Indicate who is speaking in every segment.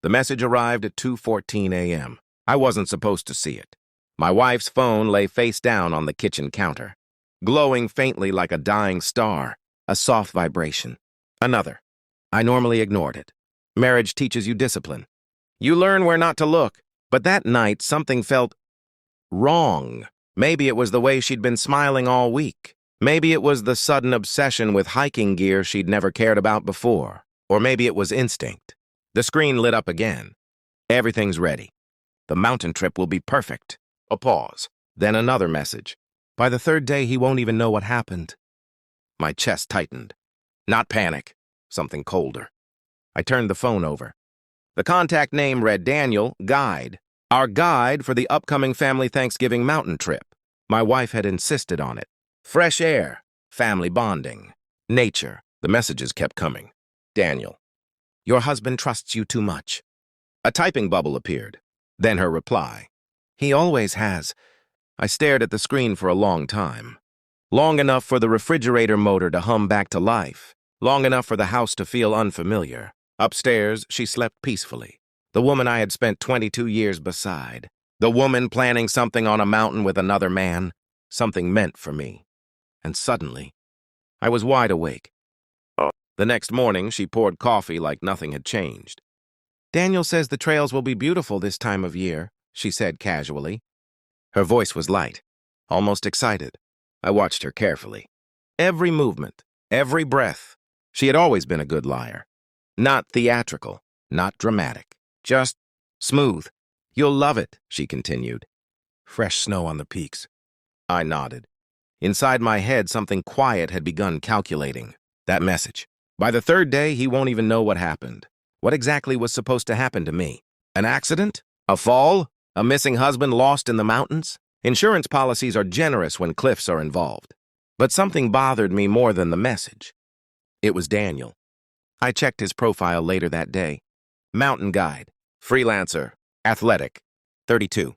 Speaker 1: The message arrived at 2:14 a.m. I wasn't supposed to see it. My wife's phone lay face down on the kitchen counter, glowing faintly like a dying star, a soft vibration. Another. I normally ignored it. Marriage teaches you discipline. You learn where not to look, but that night something felt wrong. Maybe it was the way she'd been smiling all week. Maybe it was the sudden obsession with hiking gear she'd never cared about before. Or maybe it was instinct. The screen lit up again. Everything's ready. The mountain trip will be perfect. A pause. Then another message. By the third day, he won't even know what happened. My chest tightened. Not panic. Something colder. I turned the phone over. The contact name read Daniel, Guide. Our guide for the upcoming family Thanksgiving mountain trip. My wife had insisted on it. Fresh air, family bonding, nature. The messages kept coming. Daniel, your husband trusts you too much. A typing bubble appeared. Then her reply. He always has. I stared at the screen for a long time. Long enough for the refrigerator motor to hum back to life. Long enough for the house to feel unfamiliar. Upstairs, she slept peacefully. The woman I had spent 22 years beside. The woman planning something on a mountain with another man. Something meant for me. And suddenly, I was wide awake. The next morning, she poured coffee like nothing had changed. Daniel says the trails will be beautiful this time of year, she said casually. Her voice was light, almost excited. I watched her carefully. Every movement, every breath. She had always been a good liar. Not theatrical, not dramatic, just smooth. You'll love it, she continued. Fresh snow on the peaks. I nodded. Inside my head, something quiet had begun calculating. That message. By the third day, he won't even know what happened. What exactly was supposed to happen to me? An accident? A fall? A missing husband lost in the mountains? Insurance policies are generous when cliffs are involved. But something bothered me more than the message. It was Daniel. I checked his profile later that day. Mountain guide, freelancer, athletic, 32.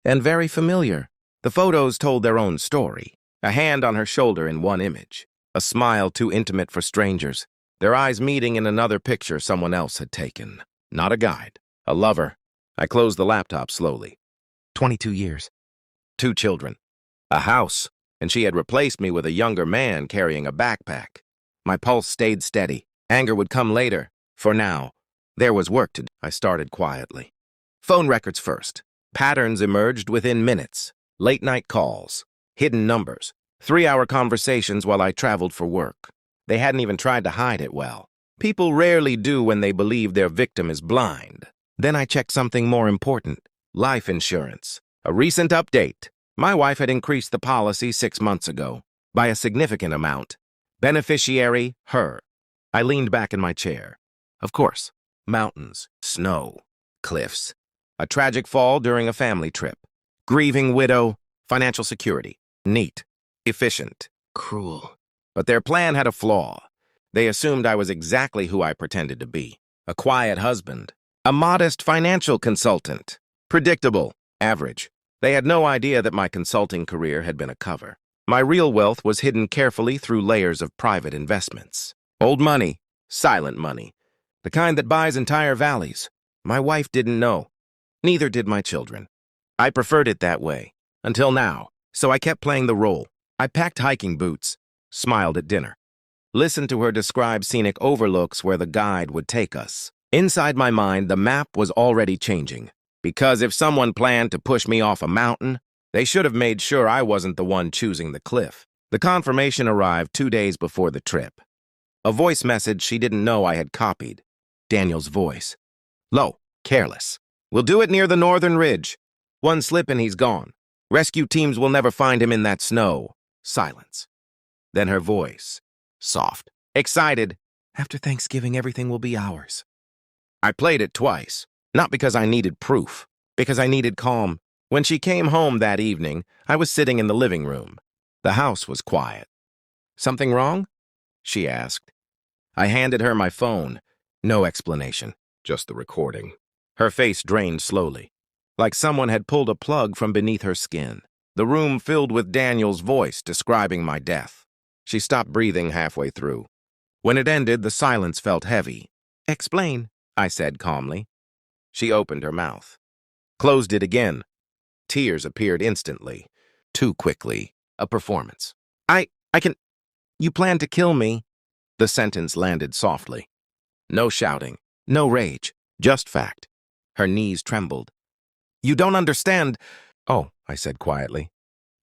Speaker 1: And very familiar. The photos told their own story. A hand on her shoulder in one image. A smile too intimate for strangers. Their eyes meeting in another picture someone else had taken. Not a guide. A lover. I closed the laptop slowly. 22 years. 2 children. A house. And she had replaced me with a younger man carrying a backpack. My pulse stayed steady. Anger would come later. For now, there was work to do. I started quietly. Phone records first. Patterns emerged within minutes. Late-night calls. Hidden numbers. 3-hour conversations while I traveled for work. They hadn't even tried to hide it well. People rarely do when they believe their victim is blind. Then I checked something more important. Life insurance. A recent update. My wife had increased the policy 6 months ago. By a significant amount. Beneficiary, her. I leaned back in my chair. Of course. Mountains. Snow. Cliffs. A tragic fall during a family trip. Grieving widow. Financial security. Neat. Efficient. Cruel. But their plan had a flaw. They assumed I was exactly who I pretended to be. A quiet husband. A modest financial consultant. Predictable. Average. They had no idea that my consulting career had been a cover. My real wealth was hidden carefully through layers of private investments. Old money. Silent money. The kind that buys entire valleys. My wife didn't know. Neither did my children. I preferred it that way. Until now. So I kept playing the role. I packed hiking boots. Smiled at dinner. Listened to her describe scenic overlooks where the guide would take us. Inside my mind, the map was already changing. Because if someone planned to push me off a mountain, they should have made sure I wasn't the one choosing the cliff. The confirmation arrived 2 days before the trip. A voice message she didn't know I had copied. Daniel's voice. Low, careless. We'll do it near the northern ridge. One slip and he's gone. Rescue teams will never find him in that snow. Silence. Then her voice. Soft. Excited. After Thanksgiving, everything will be ours. I played it twice. Not because I needed proof. Because I needed calm. When she came home that evening, I was sitting in the living room. The house was quiet. Something wrong? She asked. I handed her my phone. No explanation. Just the recording. Her face drained slowly. Like someone had pulled a plug from beneath her skin. The room filled with Daniel's voice describing my death. She stopped breathing halfway through. When it ended, the silence felt heavy. Explain, I said calmly. She opened her mouth, closed it again. Tears appeared instantly, too quickly. A performance. I can... You plan to kill me? The sentence landed softly. No shouting, no rage, just fact. Her knees trembled. You don't understand. Oh, I said quietly.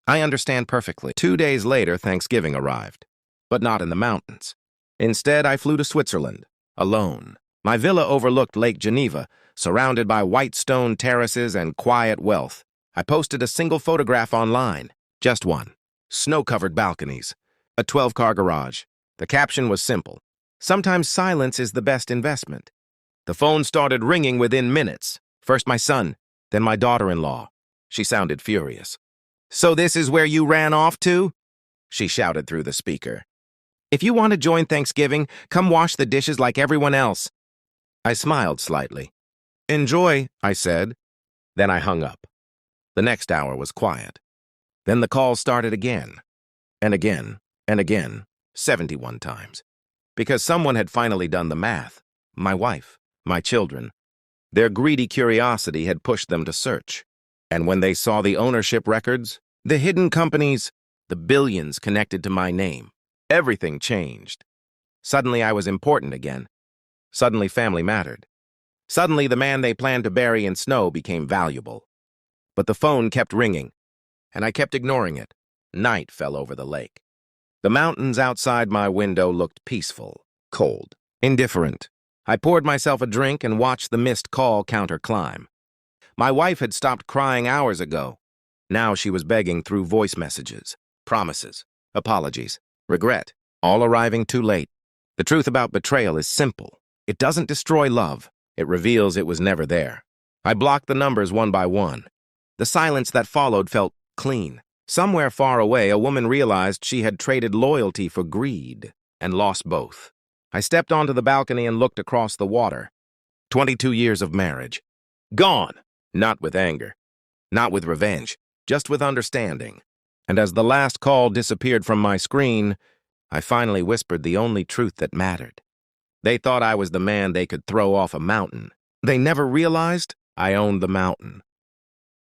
Speaker 1: I understand perfectly. 2 days later, Thanksgiving arrived, but not in the mountains. Instead, I flew to Switzerland, alone. My villa overlooked Lake Geneva, surrounded by white stone terraces and quiet wealth. I posted a single photograph online, just one. Snow-covered balconies, a 12-car garage. The caption was simple. Sometimes silence is the best investment. The phone started ringing within minutes. First my son, then my daughter-in-law. She sounded furious. So this is where you ran off to? She shouted through the speaker. If you want to join Thanksgiving, come wash the dishes like everyone else. I smiled slightly. Enjoy, I said. Then I hung up. The next hour was quiet. Then the call started again, and again, and again, 71 times. Because someone had finally done the math. My wife, my children. Their greedy curiosity had pushed them to search. And when they saw the ownership records, the hidden companies, the billions connected to my name, everything changed. Suddenly I was important again. Suddenly family mattered. Suddenly the man they planned to bury in snow became valuable. But the phone kept ringing, and I kept ignoring it. Night fell over the lake. The mountains outside my window looked peaceful, cold, indifferent. I poured myself a drink and watched the missed call counter climb. My wife had stopped crying hours ago. Now she was begging through voice messages, promises, apologies, regret, all arriving too late. The truth about betrayal is simple. It doesn't destroy love. It reveals it was never there. I blocked the numbers one by one. The silence that followed felt clean. Somewhere far away, a woman realized she had traded loyalty for greed and lost both. I stepped onto the balcony and looked across the water. 22 years of marriage. Gone. Not with anger. Not with revenge. Just with understanding. And as the last call disappeared from my screen, I finally whispered the only truth that mattered. They thought I was the man they could throw off a mountain. They never realized I owned the mountain.